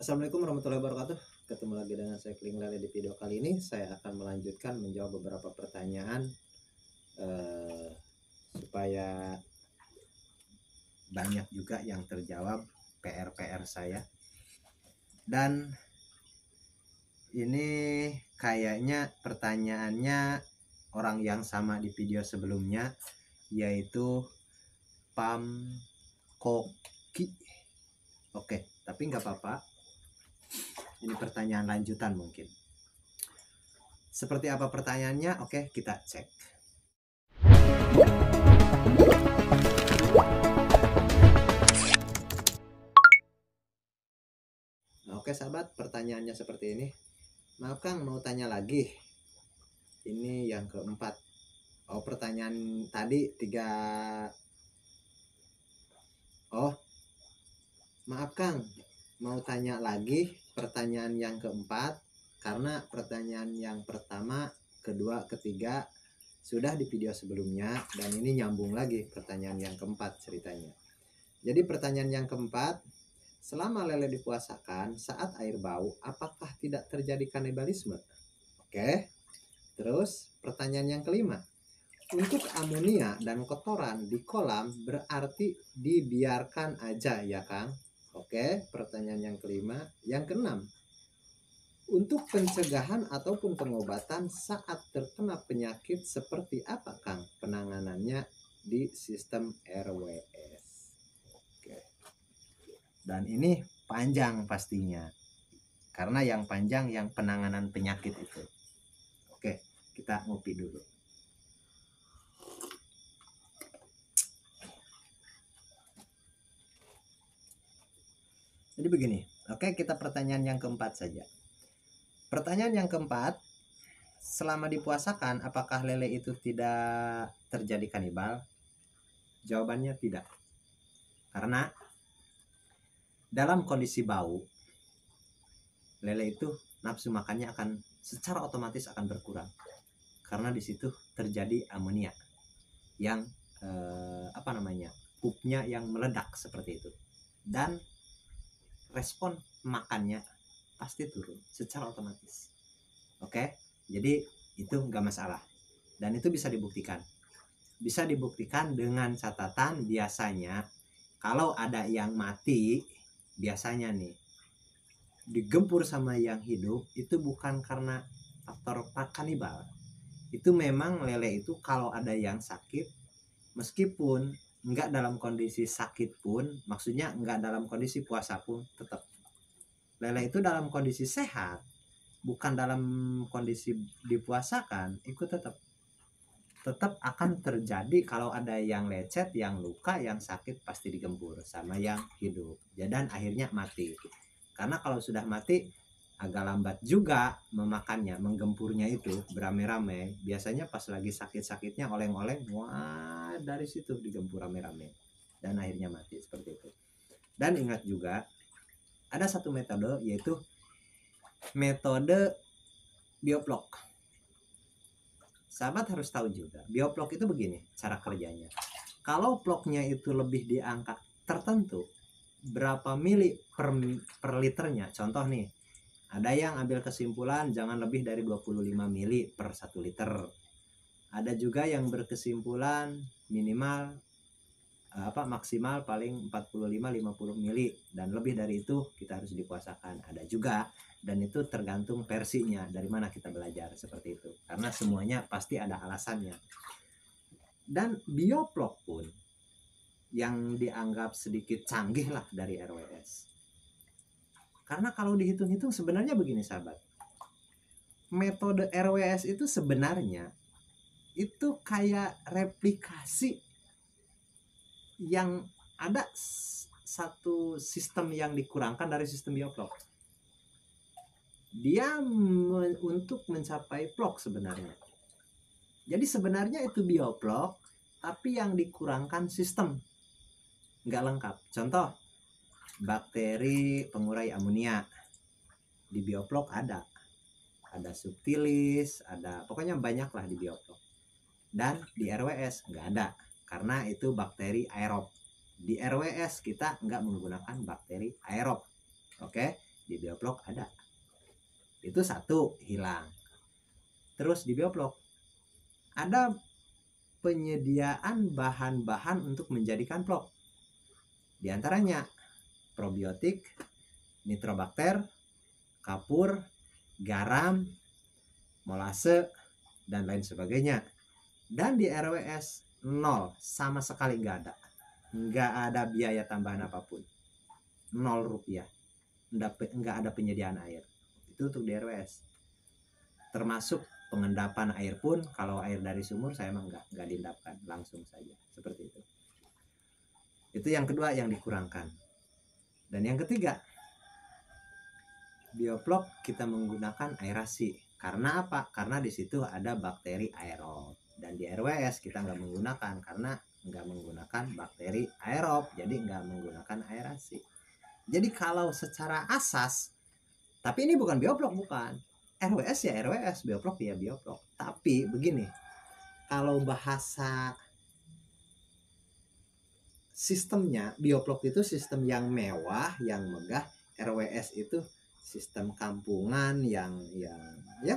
Assalamualaikum warahmatullahi wabarakatuh. Ketemu lagi dengan saya Kling Lele. Di video kali ini saya akan melanjutkan menjawab beberapa pertanyaan supaya banyak juga yang terjawab PR-PR saya. Dan ini kayaknya pertanyaannya orang yang sama di video sebelumnya, yaitu Pam Koki. Oke, tapi nggak apa-apa. Ini pertanyaan lanjutan mungkin. Seperti apa pertanyaannya? Oke, kita cek. Oke sahabat, pertanyaannya seperti ini. Maaf Kang, mau tanya lagi. Ini yang keempat. Oh, pertanyaan tadi 3. Oh, maaf Kang, mau tanya lagi pertanyaan yang keempat. Karena pertanyaan yang pertama, kedua, ketiga sudah di video sebelumnya. Dan ini nyambung lagi pertanyaan yang keempat ceritanya. Jadi pertanyaan yang keempat, selama lele dipuasakan saat air bau, apakah tidak terjadi kanibalisme? Oke. Terus pertanyaan yang kelima, untuk amonia dan kotoran di kolam berarti dibiarkan aja ya Kang? Oke, pertanyaan yang kelima. Yang keenam, untuk pencegahan ataupun pengobatan saat terkena penyakit seperti apa Kang penanganannya di sistem RWS? Oke. Dan ini panjang pastinya, karena yang panjang yang penanganan penyakit itu. Oke, kita ngopi dulu. Jadi begini, oke, kita pertanyaan yang keempat saja. Pertanyaan yang keempat, selama dipuasakan apakah lele itu tidak terjadi kanibal? Jawabannya tidak. Karena dalam kondisi bau, lele itu nafsu makannya akan secara otomatis akan berkurang. Karena di situ terjadi amonia yang pupnya yang meledak seperti itu. Dan respon makannya pasti turun secara otomatis. Oke, jadi itu nggak masalah. Dan itu bisa dibuktikan. Bisa dibuktikan dengan catatan biasanya kalau ada yang mati, biasanya nih digempur sama yang hidup itu bukan karena faktor kanibal. Itu memang lele itu kalau ada yang sakit, meskipun nggak dalam kondisi sakit pun, maksudnya nggak dalam kondisi puasa pun, tetap lele itu dalam kondisi sehat, bukan dalam kondisi dipuasakan, itu tetap akan terjadi. Kalau ada yang lecet, yang luka, yang sakit pasti digempur sama yang hidup, dan akhirnya mati. Karena kalau sudah mati agak lambat juga memakannya, menggempurnya itu beramai-ramai. Biasanya pas lagi sakit-sakitnya oleng-oleng, wah dari situ digempur rame-rame dan akhirnya mati seperti itu. Dan ingat juga ada satu metode, yaitu metode bioplok. Sahabat harus tahu juga, bioplok itu begini cara kerjanya. Kalau ploknya itu lebih di angka tertentu, berapa mili per liternya, contoh nih, ada yang ambil kesimpulan jangan lebih dari 25 mili per 1 liter. Ada juga yang berkesimpulan minimal maksimal paling 45-50 mili, dan lebih dari itu kita harus dipuasakan. Ada juga, dan itu tergantung versinya dari mana kita belajar seperti itu, karena semuanya pasti ada alasannya. Dan bioplok pun yang dianggap sedikit canggih lah dari RWS, karena kalau dihitung-hitung sebenarnya begini sahabat, metode RWS itu sebenarnya itu kayak replikasi yang ada satu sistem yang dikurangkan dari sistem bioplok. Dia untuk mencapai plok sebenarnya. Jadi sebenarnya itu bioplok, tapi yang dikurangkan sistem, nggak lengkap. Contoh, bakteri pengurai amonia di bioplok ada subtilis, ada pokoknya banyak lah di bioplok. Dan di RWS nggak ada, karena itu bakteri aerob. Di RWS kita nggak menggunakan bakteri aerob. Oke, di Bioplok ada. Itu satu, hilang. Terus di Bioplok ada penyediaan bahan-bahan untuk menjadikan plok. Di antaranya probiotik, nitrobakter, kapur, garam, molase, dan lain sebagainya. Dan di RWS 0, sama sekali nggak ada biaya tambahan apapun, 0 rupiah, nggak ada penyediaan air. Itu untuk di RWS. Termasuk pengendapan air pun, kalau air dari sumur saya emang nggak diendapkan, langsung saja, seperti itu. Itu yang kedua yang dikurangkan. Dan yang ketiga, Bioplok kita menggunakan aerasi. Karena apa? Karena di situ ada bakteri aerob. Dan di RWS kita nggak menggunakan, karena nggak menggunakan bakteri aerob, jadi nggak menggunakan aerasi. Jadi kalau secara asas, tapi ini bukan Bioplok, bukan. RWS ya RWS, Bioplok ya Bioplok. Tapi begini, kalau bahasa sistemnya, Bioplok itu sistem yang mewah, yang megah. RWS itu sistem kampungan yang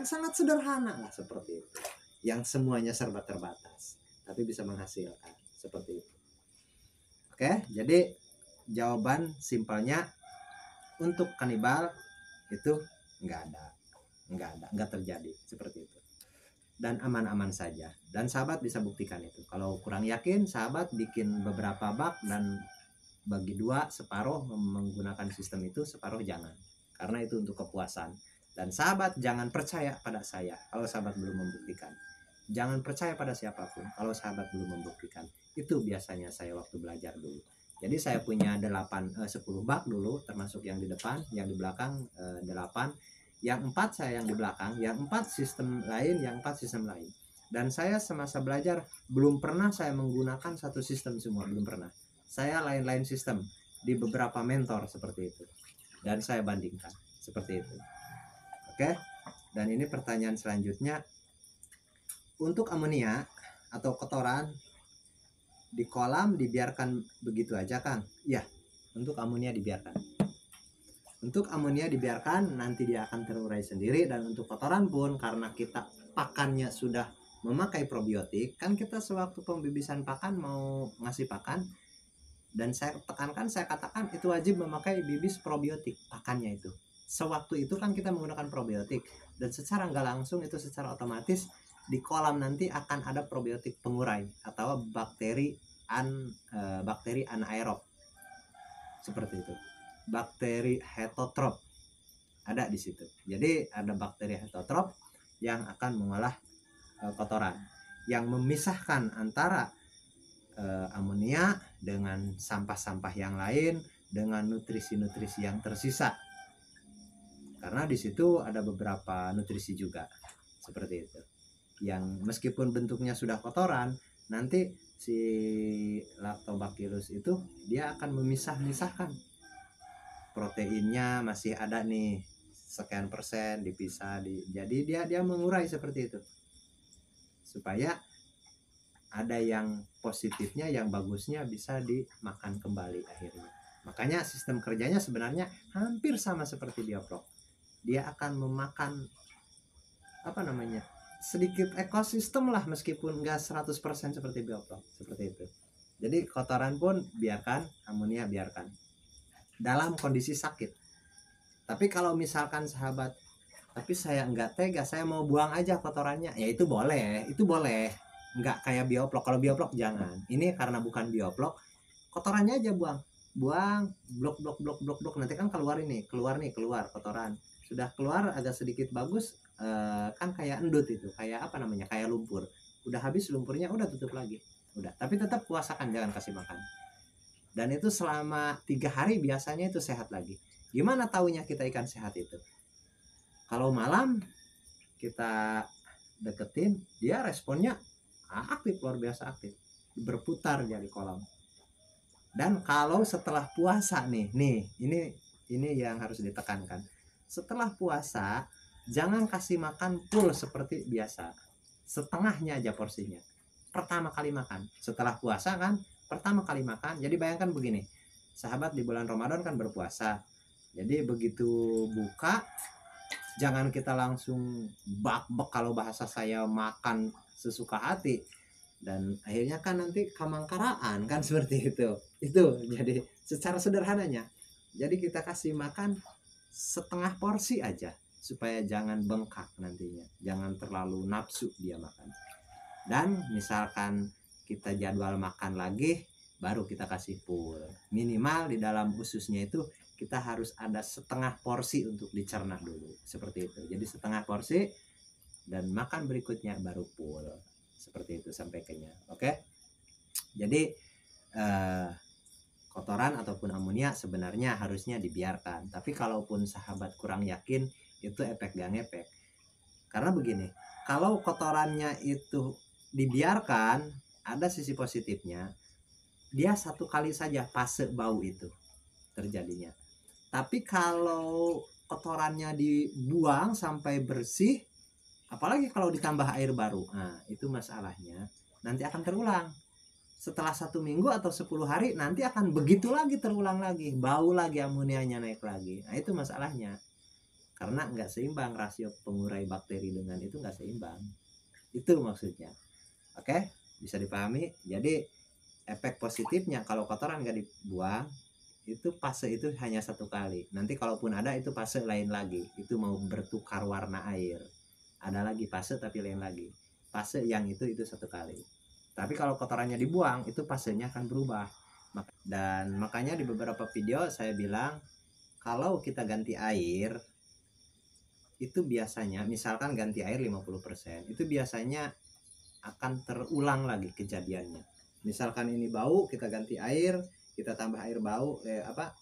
sangat sederhana lah, seperti itu. Yang semuanya serba terbatas, tapi bisa menghasilkan, seperti itu. Oke, jadi jawaban simpelnya untuk kanibal itu nggak terjadi, seperti itu. Dan aman-aman saja. Dan sahabat bisa buktikan itu. Kalau kurang yakin, sahabat bikin beberapa bak dan bagi dua, separuh menggunakan sistem itu, separuh jangan. Karena itu untuk kepuasan. Dan sahabat jangan percaya pada saya kalau sahabat belum membuktikan. Jangan percaya pada siapapun kalau sahabat belum membuktikan. Itu biasanya saya waktu belajar dulu. Jadi saya punya 10 bak dulu, termasuk yang di depan, yang di belakang 8. Yang 4 saya yang di belakang, yang 4 sistem lain, yang 4 sistem lain. Dan saya semasa belajar belum pernah saya menggunakan satu sistem semua, belum pernah. Saya lain-lain sistem di beberapa mentor seperti itu. Dan saya bandingkan seperti itu. Oke. Dan ini pertanyaan selanjutnya. Untuk amonia atau kotoran di kolam dibiarkan begitu aja, Kang? Ya, untuk amonia dibiarkan. Untuk amonia dibiarkan, nanti dia akan terurai sendiri. Dan untuk kotoran pun, karena kita pakannya sudah memakai probiotik, kan kita sewaktu pembibisan pakan mau ngasih pakan, dan saya tekankan, saya katakan itu wajib memakai bibis probiotik pakannya itu. Sewaktu itu kan kita menggunakan probiotik, dan secara nggak langsung itu secara otomatis di kolam nanti akan ada probiotik pengurai atau bakteri anaerob, seperti itu. Bakteri heterotrof ada di situ. Jadi ada bakteri heterotrof yang akan mengolah kotoran, yang memisahkan antara amonia dengan sampah-sampah yang lain, dengan nutrisi-nutrisi yang tersisa. Karena di situ ada beberapa nutrisi juga, seperti itu. Yang meskipun bentuknya sudah kotoran, nanti si Lactobacillus itu dia akan memisah-misahkan. Proteinnya masih ada nih, sekian persen dipisah, jadi dia mengurai seperti itu. Supaya ada yang positifnya, yang bagusnya bisa dimakan kembali akhirnya. Makanya sistem kerjanya sebenarnya hampir sama seperti Bioplok. Dia akan memakan sedikit ekosistem lah, meskipun nggak 100% seperti Bioplok, seperti itu. Jadi kotoran pun biarkan, amonia biarkan dalam kondisi sakit. Tapi kalau misalkan sahabat, tapi saya nggak tega, saya mau buang aja kotorannya, ya itu boleh, nggak kayak Bioplok. Kalau Bioplok jangan. Ini karena bukan Bioplok, kotorannya aja buang, blok, nanti kan keluar kotoran. Sudah keluar agak sedikit bagus, kan kayak endut itu, kayak kayak lumpur. Udah habis lumpurnya, udah tutup lagi, udah. Tapi tetap puasakan, jangan kasih makan. Dan itu selama 3 hari biasanya itu sehat lagi. Gimana taunya kita ikan sehat itu? Kalau malam kita deketin, dia responnya aktif, luar biasa aktif, berputar dia di kolam. Dan kalau setelah puasa nih ini yang harus ditekankan. Setelah puasa jangan kasih makan full seperti biasa, setengahnya aja porsinya. Pertama kali makan setelah puasa kan, pertama kali makan. Jadi bayangkan begini, sahabat di bulan Ramadan kan berpuasa, Jadi begitu buka, jangan kita langsung bak-bak, kalau bahasa saya makan sesuka hati, dan akhirnya kan nanti kamangkaraan kan seperti itu. Jadi secara sederhananya, jadi kita kasih makan setengah porsi aja supaya jangan bengkak nantinya, jangan terlalu nafsu dia makan. Dan misalkan kita jadwal makan lagi, baru kita kasih full. Minimal di dalam ususnya itu kita harus ada setengah porsi untuk dicerna dulu, seperti itu. Jadi setengah porsi, dan makan berikutnya baru full, seperti itu sampai kenyang. Oke, jadi kotoran ataupun amonia sebenarnya harusnya dibiarkan, tapi kalaupun sahabat kurang yakin, itu efek gak ngefek. Karena begini, kalau kotorannya itu dibiarkan, ada sisi positifnya, dia satu kali saja fase bau itu terjadinya. Tapi kalau kotorannya dibuang sampai bersih, apalagi kalau ditambah air baru, nah itu masalahnya nanti akan terulang. Setelah 1 minggu atau 10 hari nanti akan begitu lagi, terulang lagi, bau lagi, amonianya naik lagi. Nah itu masalahnya, karena nggak seimbang rasio pengurai bakteri dengan itu, nggak seimbang. Itu maksudnya. Oke, bisa dipahami. Jadi efek positifnya kalau kotoran nggak dibuang, itu fase itu hanya 1 kali. Nanti kalaupun ada, itu fase lain lagi, itu mau bertukar warna air, ada lagi fase tapi lain lagi. Fase yang itu 1 kali. Tapi kalau kotorannya dibuang, itu fasenya akan berubah. Dan makanya di beberapa video saya bilang, kalau kita ganti air, itu biasanya misalkan ganti air 50%, itu biasanya akan terulang lagi kejadiannya. Misalkan ini bau, kita ganti air, kita tambah air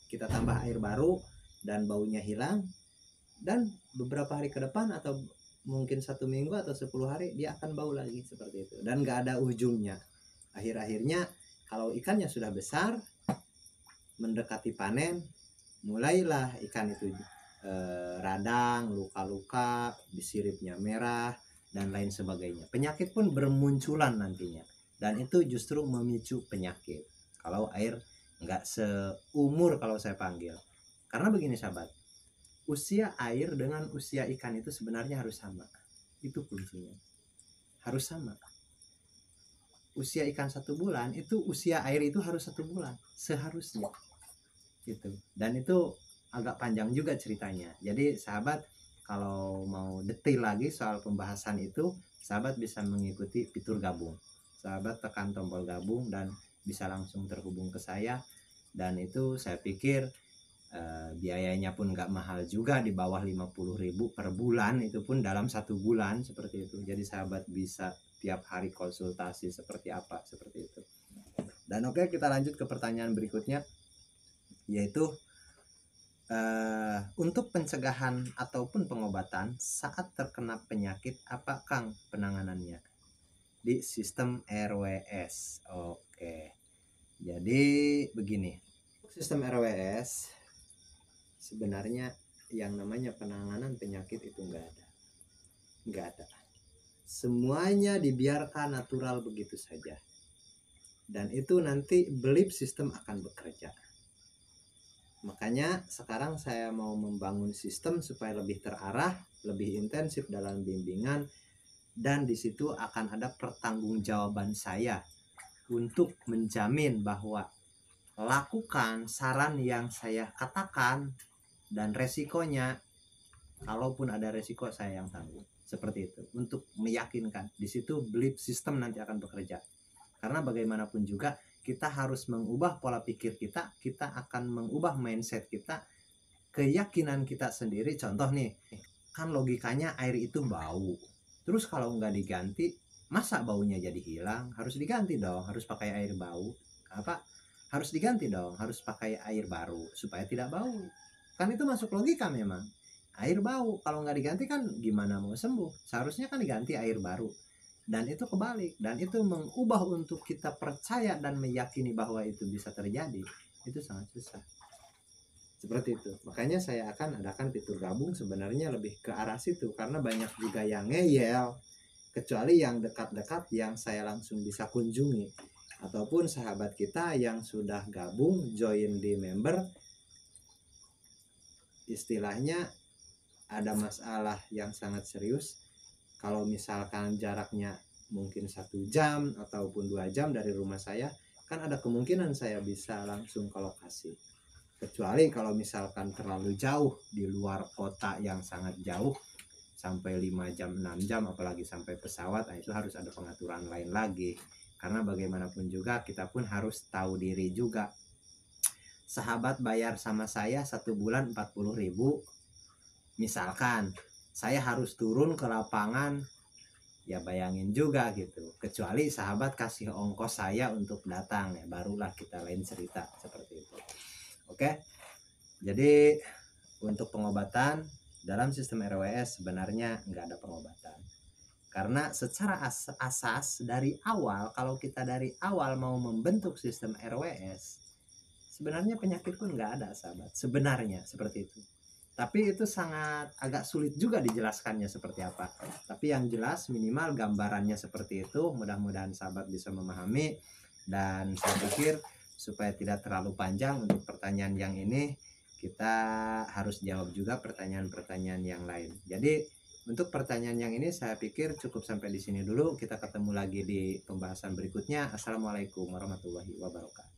kita tambah air baru, dan baunya hilang, dan beberapa hari ke depan atau mungkin 1 minggu atau 10 hari dia akan bau lagi seperti itu, dan gak ada ujungnya. Akhir-akhirnya kalau ikannya sudah besar, mendekati panen, mulailah ikan itu radang, luka-luka, siripnya merah, dan lain sebagainya. Penyakit pun bermunculan nantinya, dan itu justru memicu penyakit kalau air nggak seumur, kalau saya panggil. Karena begini sahabat, usia air dengan usia ikan itu sebenarnya harus sama. Itu kuncinya, harus sama. Usia ikan 1 bulan, itu usia air itu harus 1 bulan seharusnya gitu. Dan itu agak panjang juga ceritanya. Jadi sahabat kalau mau detail lagi soal pembahasan itu, sahabat bisa mengikuti fitur gabung. Sahabat tekan tombol gabung dan bisa langsung terhubung ke saya. Dan itu saya pikir biayanya pun nggak mahal juga, di bawah 50.000 per bulan, itu pun dalam 1 bulan seperti itu. Jadi sahabat bisa tiap hari konsultasi seperti apa, seperti itu. Dan oke, kita lanjut ke pertanyaan berikutnya, yaitu untuk pencegahan ataupun pengobatan saat terkena penyakit, apa Kang penanganannya di sistem RWS? Oke, jadi begini, sistem RWS sebenarnya yang namanya penanganan penyakit itu nggak ada. Semuanya dibiarkan natural begitu saja, dan itu nanti belief sistem akan bekerja. Makanya sekarang saya mau membangun sistem supaya lebih terarah, lebih intensif dalam bimbingan, dan di situ akan ada pertanggungjawaban saya untuk menjamin bahwa lakukan saran yang saya katakan, dan resikonya, kalaupun ada resiko, saya yang tanggung. Seperti itu, untuk meyakinkan. Di situ belief system nanti akan bekerja. Karena bagaimanapun juga kita harus mengubah pola pikir kita, kita akan mengubah mindset kita, keyakinan kita sendiri. Contoh nih, kan logikanya air itu bau, terus kalau nggak diganti, masa baunya jadi hilang? Harus diganti dong, harus pakai air bau, harus diganti dong, harus pakai air baru supaya tidak bau. Kan itu masuk logika memang. Air bau, kalau nggak diganti kan gimana mau sembuh? Seharusnya kan diganti air baru. Dan itu kebalik, dan itu mengubah untuk kita percaya dan meyakini bahwa itu bisa terjadi, itu sangat susah. Seperti itu. Makanya saya akan adakan fitur gabung, sebenarnya lebih ke arah situ, karena banyak juga yang ngeyel, kecuali yang dekat-dekat yang saya langsung bisa kunjungi, ataupun sahabat kita yang sudah gabung join di member, istilahnya ada masalah yang sangat serius, kalau misalkan jaraknya mungkin 1 jam ataupun 2 jam dari rumah saya, kan ada kemungkinan saya bisa langsung ke lokasi. Kecuali kalau misalkan terlalu jauh di luar kota yang sangat jauh, sampai 5 jam 6 jam apalagi sampai pesawat, itu harus ada pengaturan lain lagi. Karena bagaimanapun juga kita pun harus tahu diri juga. Sahabat bayar sama saya 1 bulan 40.000, misalkan saya harus turun ke lapangan, ya bayangin juga gitu. Kecuali sahabat kasih ongkos saya untuk datang, ya barulah kita lain cerita seperti itu. Oke, jadi untuk pengobatan dalam sistem RWS sebenarnya nggak ada pengobatan. Karena secara asas dari awal, kalau kita dari awal mau membentuk sistem RWS, sebenarnya penyakit pun nggak ada, sahabat. Sebenarnya seperti itu. Tapi itu sangat agak sulit juga dijelaskannya seperti apa. Tapi yang jelas minimal gambarannya seperti itu. Mudah-mudahan sahabat bisa memahami. Dan saya pikir supaya tidak terlalu panjang untuk pertanyaan yang ini, kita harus jawab juga pertanyaan-pertanyaan yang lain. Jadi untuk pertanyaan yang ini saya pikir cukup sampai di sini dulu. Kita ketemu lagi di pembahasan berikutnya. Assalamualaikum warahmatullahi wabarakatuh.